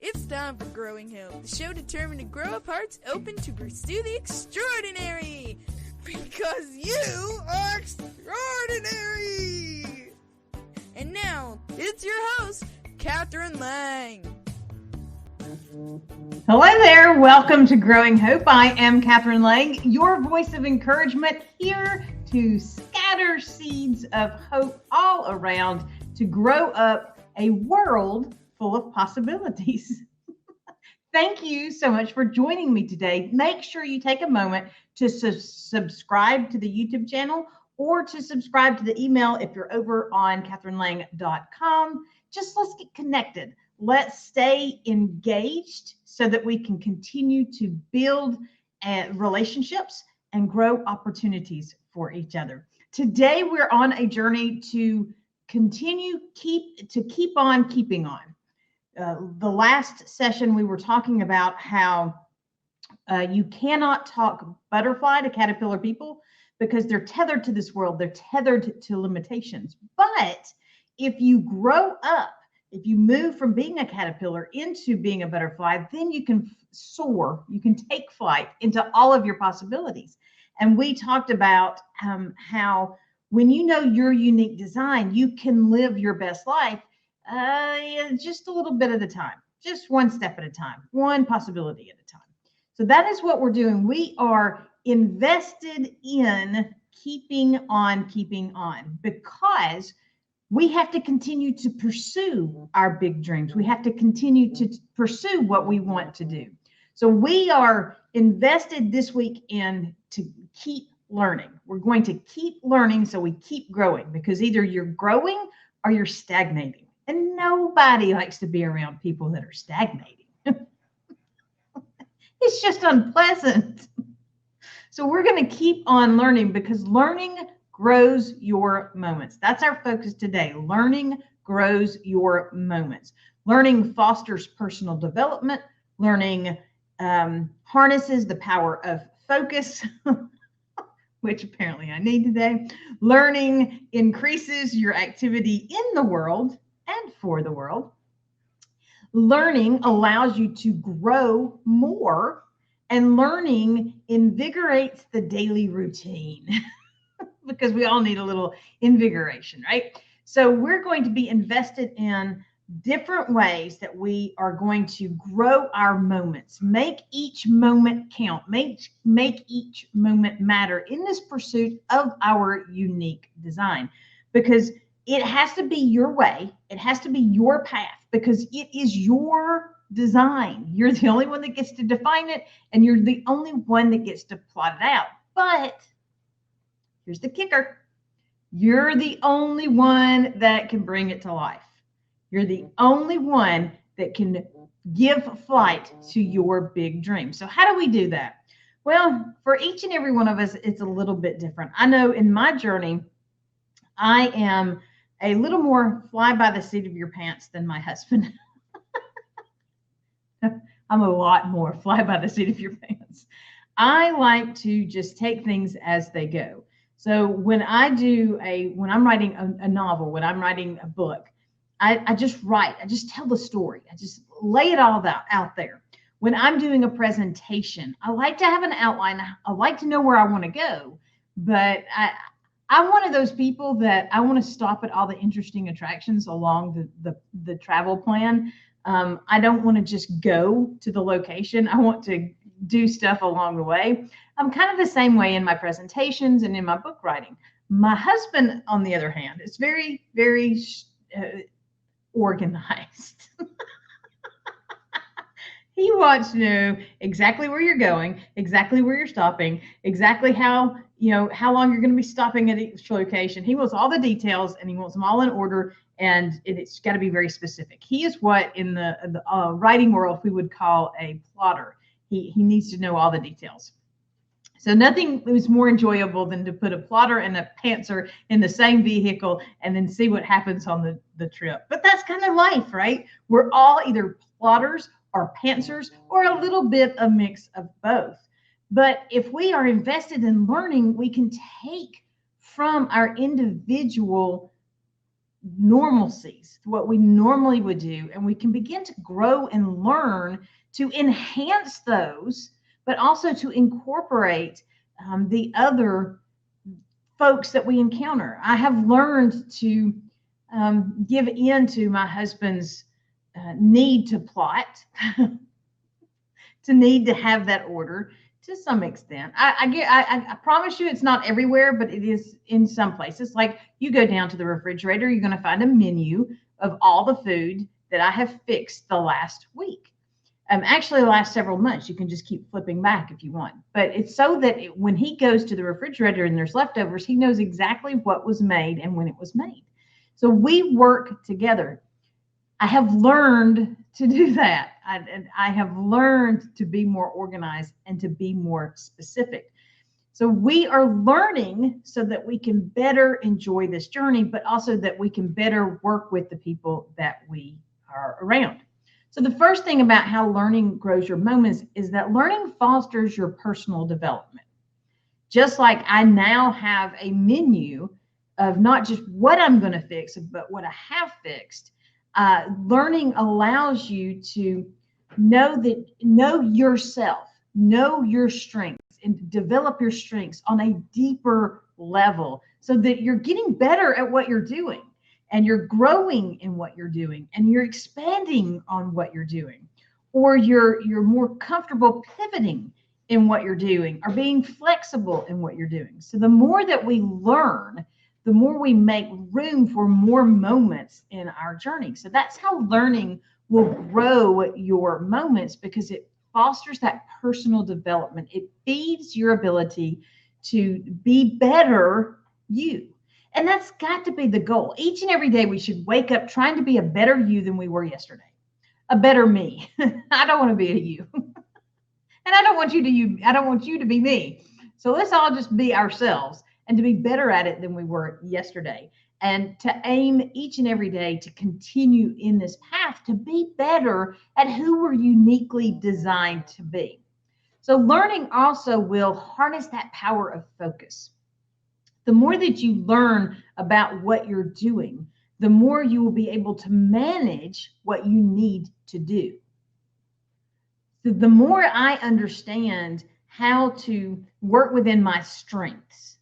It's time for Growing Hope, the show determined to grow up hearts open to pursue the extraordinary. Because you are extraordinary! And now, it's your host, Catherine Lang. Hello there. Welcome to Growing Hope. I am Catherine Lang, your voice of encouragement, here to scatter seeds of hope all around to grow up a world full of possibilities. Thank you so much for joining me today. Make sure you take a moment to subscribe to the YouTube channel or to subscribe to the email if you're over on catherinelang.com. Just let's get connected. Let's stay engaged so that we can continue to build relationships and grow opportunities for each other. Today, we're on a journey to keep on keeping on. The last session, we were talking about how you cannot talk butterfly to caterpillar people because they're tethered to this world. They're tethered to limitations. But if you grow up, if you move from being a caterpillar into being a butterfly, then you can soar, you can take flight into all of your possibilities. And we talked about how when you know your unique design, you can live your best life just a little bit at a time, just one step at a time, one possibility at a time. So that is what we're doing. We are invested in keeping on because we have to continue to pursue our big dreams. We have to continue to pursue what we want to do. So we are invested this week in to keep learning. We're going to keep learning so we keep growing, because either you're growing or you're stagnating. And nobody likes to be around people that are stagnating. It's just unpleasant. So we're going to keep on learning, because learning grows your moments. That's our focus today. Learning grows your moments. Learning fosters personal development. Learning harnesses the power of focus, which apparently I need today. Learning increases your activity in the world and for the world. Learning allows you to grow more, and learning invigorates the daily routine. Because we all need a little invigoration, right? So we're going to be invested in different ways that we are going to grow our moments, make each moment count, make each moment matter in this pursuit of our unique design. Because it has to be your way, it has to be your path, because it is your design. You're the only one that gets to define it, and you're the only one that gets to plot it out. But here's the kicker. You're the only one that can bring it to life. You're the only one that can give flight to your big dream. So how do we do that? Well, for each and every one of us, it's a little bit different. I know in my journey, I am a little more fly by the seat of your pants than my husband. I'm a lot more fly by the seat of your pants. I like to just take things as they go. So when I'm writing a novel, when I'm writing a book, I just write, I just tell the story. I just lay it all out there. When I'm doing a presentation, I like to have an outline. I like to know where I want to go, but I'm one of those people that I want to stop at all the interesting attractions along the travel plan. I don't want to just go to the location. I want to do stuff along the way. I'm kind of the same way in my presentations and in my book writing. My husband, on the other hand, is very, very organized. He wants to know exactly where you're going, exactly where you're stopping, exactly how long you're going to be stopping at each location. He wants all the details, and he wants them all in order, and it's got to be very specific. He is what in the writing world we would call a plotter. He needs to know all the details. So nothing was more enjoyable than to put a plotter and a pantser in the same vehicle and then see what happens on the trip. But that's kind of life, right? We're all either plotters or pantsers, or a little bit of mix of both. But if we are invested in learning, we can take from our individual normalcies, what we normally would do, and we can begin to grow and learn to enhance those, but also to incorporate the other folks that we encounter. I have learned to give in to my husband's need to plot, to need to have that order to some extent. I promise you it's not everywhere, but it is in some places. Like you go down to the refrigerator, you're going to find a menu of all the food that I have fixed the last week. Actually, the last several months. You can just keep flipping back if you want. But it's so that when he goes to the refrigerator and there's leftovers, he knows exactly what was made and when it was made. So we work together. I have learned to do that. I have learned to be more organized and to be more specific. So we are learning so that we can better enjoy this journey, but also that we can better work with the people that we are around. So the first thing about how learning grows your moments is that learning fosters your personal development. Just like I now have a menu of not just what I'm going to fix, but what I have fixed. Learning allows you to know yourself, know your strengths, and develop your strengths on a deeper level so that you're getting better at what you're doing and you're growing in what you're doing and you're expanding on what you're doing, or you're more comfortable pivoting in what you're doing or being flexible in what you're doing. So the more that we learn, the more we make room for more moments in our journey. So that's how learning will grow your moments, because it fosters that personal development. It feeds your ability to be better you. And that's got to be the goal. Each and every day we should wake up trying to be a better you than we were yesterday. A better me. I don't want to be a you. And I don't want you to be me. So let's all just be ourselves and to be better at it than we were yesterday. And to aim each and every day to continue in this path to be better at who we're uniquely designed to be. So learning also will harness that power of focus. The more that you learn about what you're doing, the more you will be able to manage what you need to do. So the more I understand how to work within my strengths,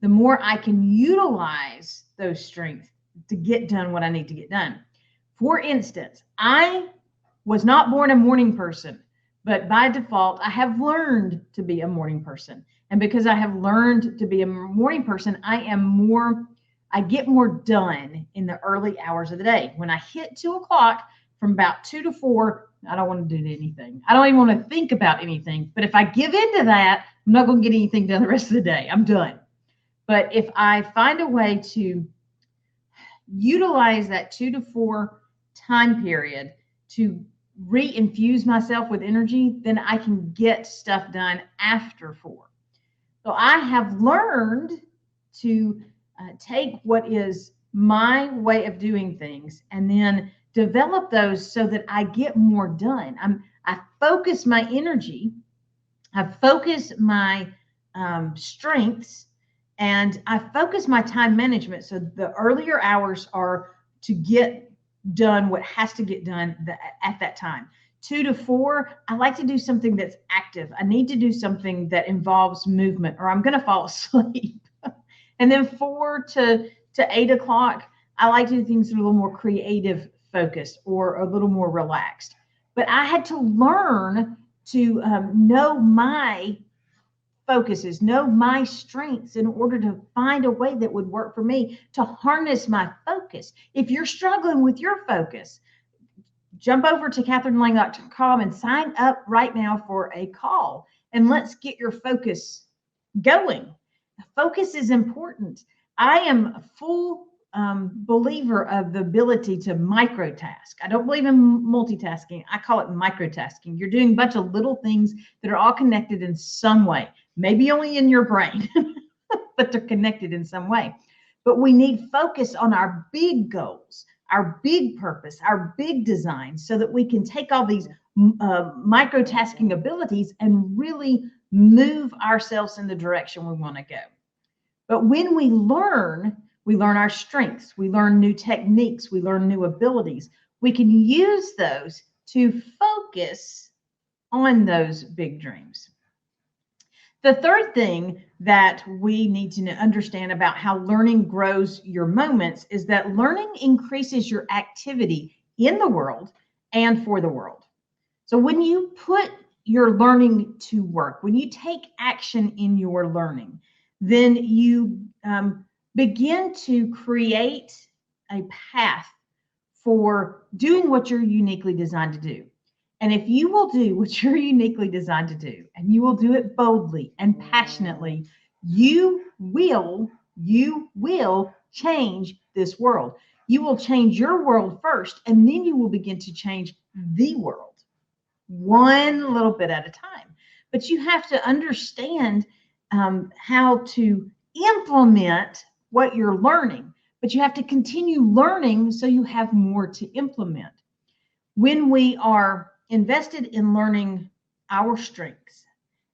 the more I can utilize those strengths to get done what I need to get done. For instance, I was not born a morning person, but by default, I have learned to be a morning person. And because I have learned to be a morning person, I get more done in the early hours of the day. When I hit 2 o'clock, from about 2 to 4, I don't want to do anything. I don't even want to think about anything. But if I give into that, I'm not going to get anything done the rest of the day. I'm done. But if I find a way to utilize that 2 to 4 time period to re-infuse myself with energy, then I can get stuff done after 4. So I have learned to take what is my way of doing things and then develop those so that I get more done. I focus my energy, I focus my strengths, and I focus my time management. So the earlier hours are to get done what has to get done at that time. 2 to 4, I like to do something that's active. I need to do something that involves movement or I'm going to fall asleep. And then 4 to 8 o'clock, I like to do things that are a little more creative focused or a little more relaxed. But I had to learn to know my focuses, know my strengths in order to find a way that would work for me to harness my focus. If you're struggling with your focus, jump over to katherinelang.com and sign up right now for a call, and let's get your focus going. Focus is important. I am a full believer of the ability to microtask. I don't believe in multitasking. I call it microtasking. You're doing a bunch of little things that are all connected in some way, maybe only in your brain, but they're connected in some way. But we need focus on our big goals, our big purpose, our big design, so that we can take all these microtasking abilities and really move ourselves in the direction we want to go. But when we learn, We learn our strengths. We learn new techniques. We learn new abilities. We can use those to focus on those big dreams. The third thing that we need to understand about how learning grows your moments is that learning increases your activity in the world and for the world. So when you put your learning to work, when you take action in your learning, then you begin to create a path for doing what you're uniquely designed to do. And if you will do what you're uniquely designed to do, and you will do it boldly and passionately, you will change this world. You will change your world first, and then you will begin to change the world one little bit at a time. But you have to understand how to implement what you're learning, but you have to continue learning so you have more to implement. When we are invested in learning our strengths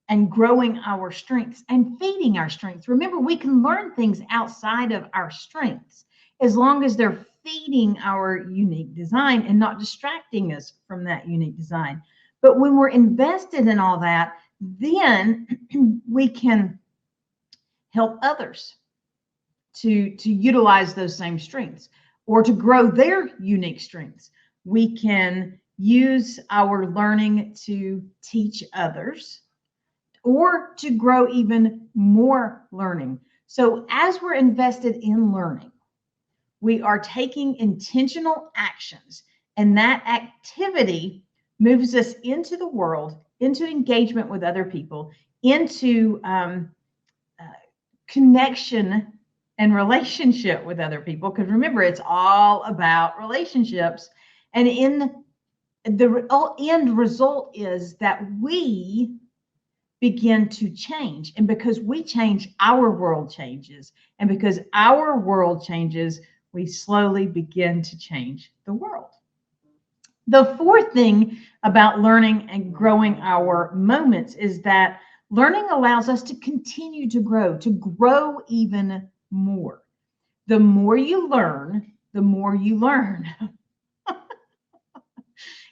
and growing our strengths and feeding our strengths. Remember, we can learn things outside of our strengths as long as they're feeding our unique design and not distracting us from that unique design. But when we're invested in all that, then we can help others to utilize those same strengths or to grow their unique strengths. We can use our learning to teach others or to grow even more learning. So as we're invested in learning, we are taking intentional actions, and that activity moves us into the world, into engagement with other people, into connection and relationship with other people. Because remember, it's all about relationships. And in the end result is that we begin to change. And because we change, our world changes. And because our world changes, we slowly begin to change the world. The fourth thing about learning and growing our moments is that learning allows us to continue to grow even more. The more you learn, the more you learn.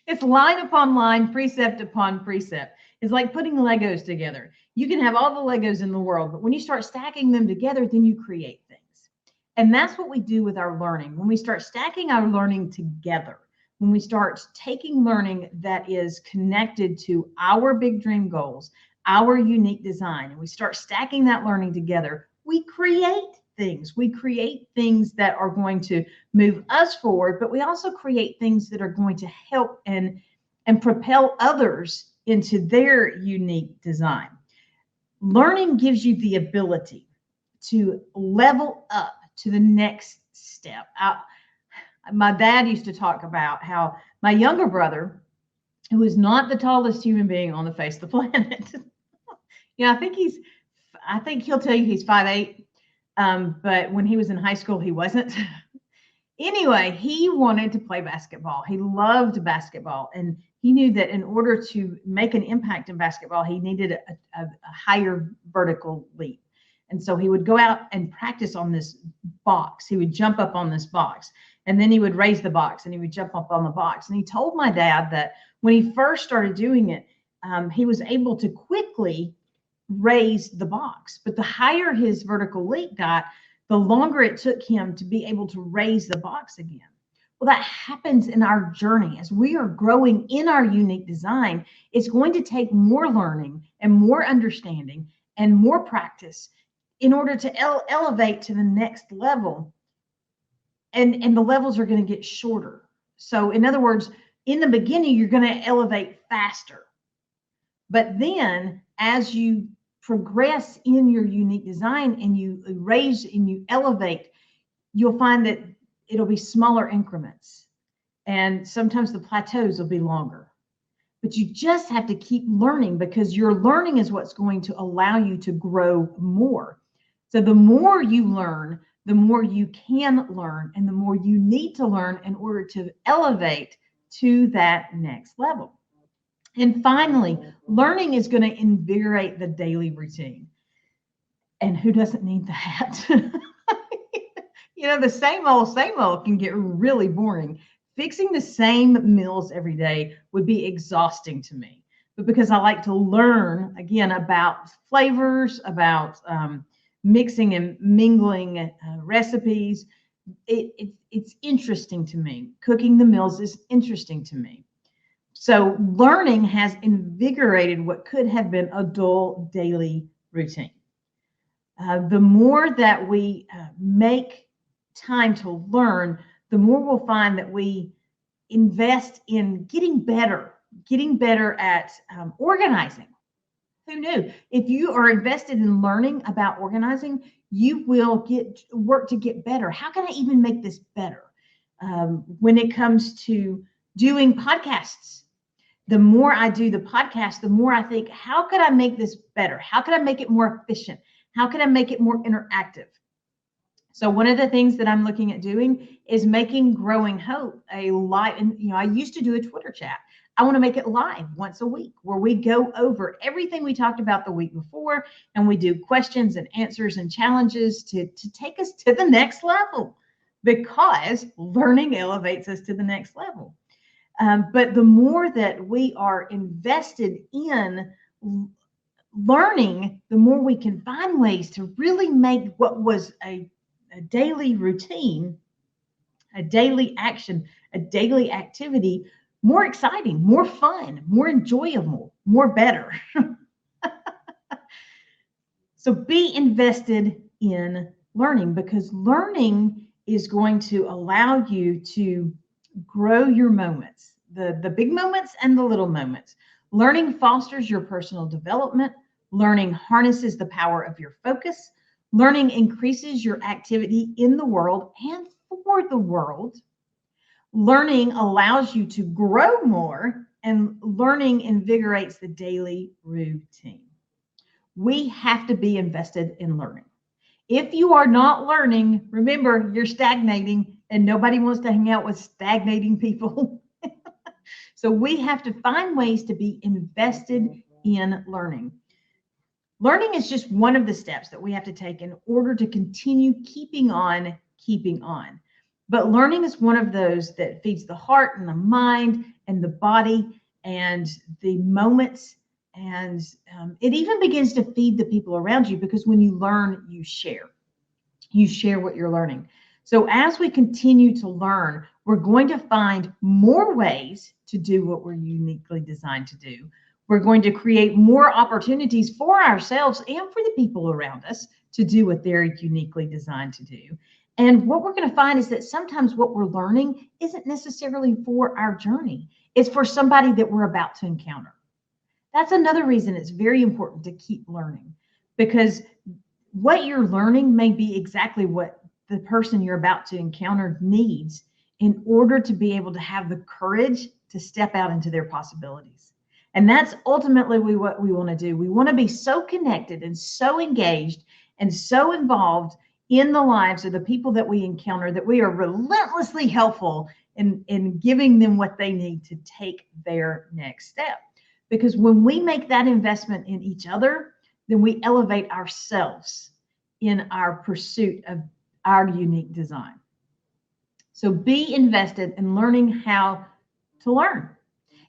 It's line upon line, precept upon precept. It's like putting Legos together. You can have all the Legos in the world, but when you start stacking them together, then you create things. And that's what we do with our learning. When we start stacking our learning together, when we start taking learning that is connected to our big dream goals, our unique design, and we start stacking that learning together, we create things. We create things that are going to move us forward, but we also create things that are going to help and propel others into their unique design. Learning gives you the ability to level up to the next step. My dad used to talk about how my younger brother, who is not the tallest human being on the face of the planet, I think he'll tell you he's 5'8". But when he was in high school, he wasn't. Anyway, he wanted to play basketball. He loved basketball. And he knew that in order to make an impact in basketball, he needed a higher vertical leap. And so he would go out and practice on this box. He would jump up on this box, and then he would raise the box, and he would jump up on the box. And he told my dad that when he first started doing it, he was able to quickly raise the box. But the higher his vertical leap got, the longer it took him to be able to raise the box again. Well, that happens in our journey. As we are growing in our unique design, it's going to take more learning and more understanding and more practice in order to elevate to the next level. And the levels are going to get shorter. So in other words, in the beginning, you're going to elevate faster. But then as you progress in your unique design and you raise and you elevate, you'll find that it'll be smaller increments. And sometimes the plateaus will be longer. But you just have to keep learning, because your learning is what's going to allow you to grow more. So the more you learn, the more you can learn, and the more you need to learn in order to elevate to that next level. And finally, learning is going to invigorate the daily routine. And who doesn't need that? The same old can get really boring. Fixing the same meals every day would be exhausting to me. But because I like to learn, again, about flavors, about mixing and mingling recipes, it's interesting to me. Cooking the meals is interesting to me. So learning has invigorated what could have been a dull daily routine. The more that we make time to learn, the more we'll find that we invest in getting better at organizing. Who knew? If you are invested in learning about organizing, you will work to get better. How can I even make this better? When it comes to doing podcasts, the more I do the podcast, the more I think, how could I make this better? How could I make it more efficient? How can I make it more interactive? So one of the things that I'm looking at doing is making Growing Hope a live. And I used to do a Twitter chat. I want to make it live once a week where we go over everything we talked about the week before, and we do questions and answers and challenges to take us to the next level, because learning elevates us to the next level. But the more that we are invested in learning, the more we can find ways to really make what was a daily routine, a daily action, a daily activity more exciting, more fun, more enjoyable, more better. So be invested in learning, because learning is going to allow you to grow your moments, the big moments and the little moments. Learning fosters your personal development. Learning harnesses the power of your focus. Learning increases your activity in the world and for the world. Learning allows you to grow more, and learning invigorates the daily routine. We have to be invested in learning. If you are not learning, remember, you're stagnating, and nobody wants to hang out with stagnating people. So we have to find ways to be invested in learning. Learning is just one of the steps that we have to take in order to continue keeping on. But learning is one of those that feeds the heart and the mind and the body and the moments. And it even begins to feed the people around you, because when you learn, you share. You share what you're learning. So as we continue to learn, we're going to find more ways to do what we're uniquely designed to do. We're going to create more opportunities for ourselves and for the people around us to do what they're uniquely designed to do. And what we're going to find is that sometimes what we're learning isn't necessarily for our journey. It's for somebody that we're about to encounter. That's another reason it's very important to keep learning, because what you're learning may be exactly what the person you're about to encounter needs in order to be able to have the courage to step out into their possibilities. And that's ultimately what we want to do. We want to be so connected and so engaged and so involved in the lives of the people that we encounter that we are relentlessly helpful in giving them what they need to take their next step. Because when we make that investment in each other, then we elevate ourselves in our pursuit of our unique design. So be invested in learning how to learn.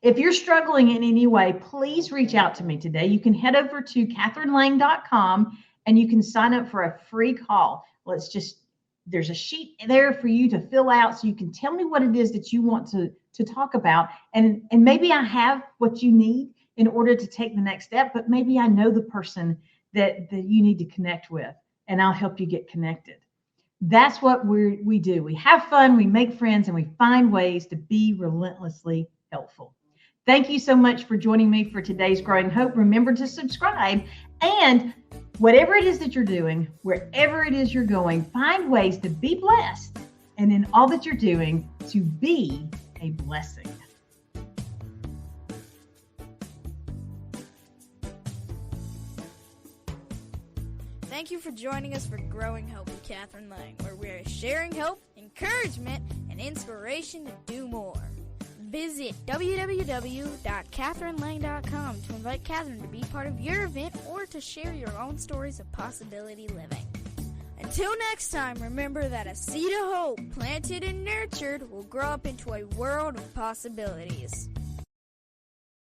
If you're struggling in any way, please reach out to me today. You can head over to catherinelang.com and you can sign up for a free call. There's a sheet there for you to fill out so you can tell me what it is that you want to talk about. And maybe I have what you need in order to take the next step, but maybe I know the person that you need to connect with, and I'll help you get connected. That's what we do. We have fun, we make friends, and we find ways to be relentlessly helpful. Thank you so much for joining me for today's Growing Hope. Remember to subscribe, and whatever it is that you're doing, wherever it is you're going, find ways to be blessed, and in all that you're doing, to be a blessing. Thank you for joining us for Growing Hope with Catherine Lang, where we are sharing hope, encouragement, and inspiration to do more. Visit www.catherinelang.com to invite Catherine to be part of your event or to share your own stories of possibility living. Until next time, remember that a seed of hope planted and nurtured will grow up into a world of possibilities.